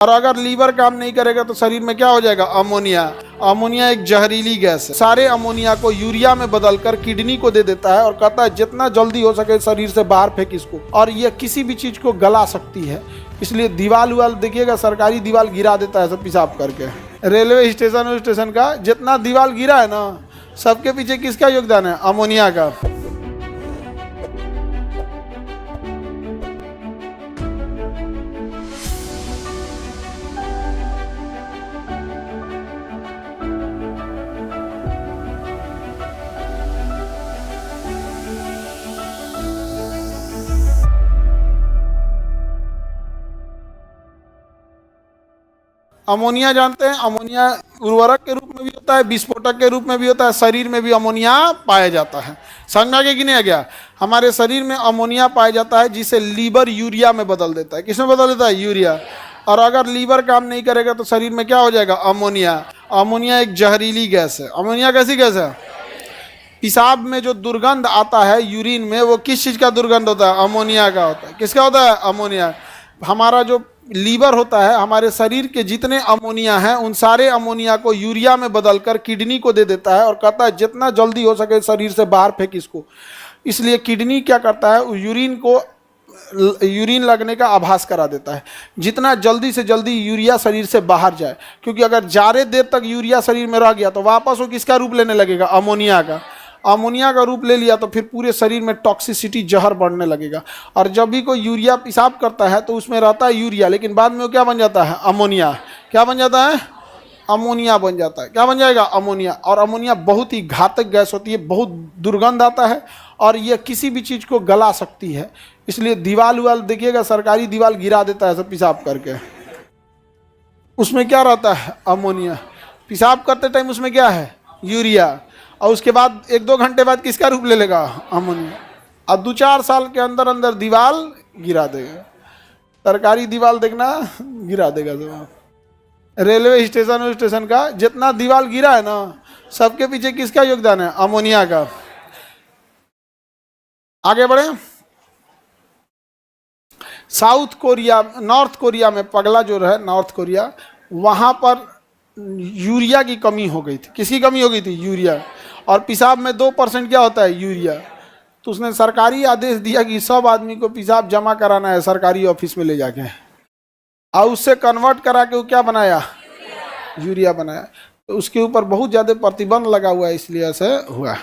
और अगर लीवर काम नहीं करेगा तो शरीर में क्या हो जाएगा? अमोनिया। अमोनिया एक जहरीली गैस है। सारे अमोनिया को यूरिया में बदलकर किडनी को दे देता है और कहता है जितना जल्दी हो सके शरीर से बाहर फेंक इसको। और यह किसी भी चीज को गला सकती है, इसलिए दीवाल उवाल देखिएगा, सरकारी दीवाल गिरा देता है सब पेशाब करके। रेलवे स्टेशन का जितना दीवाल गिरा है ना, सबके पीछे किसका योगदान है? अमोनिया का। अमोनिया जानते हैं, अमोनिया उर्वरक के रूप में भी होता है, विस्फोटक के रूप में भी होता है। शरीर में भी अमोनिया पाया जाता है। समझ में आगे कि नहीं आ गया? हमारे शरीर में अमोनिया पाया जाता है जिसे लीवर यूरिया में बदल देता है। किसमें बदल देता है? यूरिया। और अगर लीवर काम नहीं करेगा तो शरीर में क्या हो जाएगा? अमोनिया। अमोनिया एक जहरीली गैस है। अमोनिया कैसी गैस है? पेशाब में जो दुर्गंध आता है यूरिन में, वो किस चीज़ का दुर्गंध होता है? अमोनिया का होता है। किसका होता है? अमोनिया। हमारा जो लीवर होता है, हमारे शरीर के जितने अमोनिया हैं उन सारे अमोनिया को यूरिया में बदलकर किडनी को दे देता है और कहता है जितना जल्दी हो सके शरीर से बाहर फेंक इसको। इसलिए किडनी क्या करता है? यूरिन लगने का आभास करा देता है, जितना जल्दी से जल्दी यूरिया शरीर से बाहर जाए। क्योंकि अगर ज़्यादा देर तक यूरिया शरीर में रह गया तो वापस वो किसका रूप लेने लगेगा? अमोनिया का। अमोनिया का रूप ले लिया तो फिर पूरे शरीर में टॉक्सिसिटी, जहर बढ़ने लगेगा। और जब भी कोई यूरिया पेशाब करता है तो उसमें रहता है यूरिया, लेकिन बाद में वो क्या बन जाता है? अमोनिया। क्या बन जाता है? अमोनिया बन जाता है। क्या बन जाएगा? अमोनिया। और अमोनिया बहुत ही घातक गैस होती है, बहुत दुर्गंध आता है और यह किसी भी चीज़ को गला सकती है। इसलिए दीवाल उवाल देखिएगा, सरकारी दीवाल गिरा देता है सब पेशाब करके। उसमें क्या रहता है? अमोनिया। पेशाब करते टाइम उसमें क्या है? यूरिया। और उसके बाद 1-2 घंटे बाद किसका रूप ले लेगा? अमोनिया। और 2-4 साल के अंदर अंदर दीवाल गिरा देगा। सरकारी दीवाल देखना, गिरा देगा सब। रेलवे स्टेशन का जितना दीवाल गिरा है ना, सबके पीछे किसका योगदान है? अमोनिया का। आगे बढ़े। नॉर्थ कोरिया में, पगला जो है नॉर्थ कोरिया, वहां पर यूरिया की कमी हो गई थी। किसकी कमी हो गई थी? यूरिया। और पेशाब में 2% क्या होता है? यूरिया। तो उसने सरकारी आदेश दिया कि सब आदमी को पेशाब जमा कराना है सरकारी ऑफिस में ले जाके, और उससे कन्वर्ट करा के वो क्या बनाया? यूरिया बनाया। तो उसके ऊपर बहुत ज़्यादा प्रतिबंध लगा हुआ है, इसलिए ऐसे हुआ।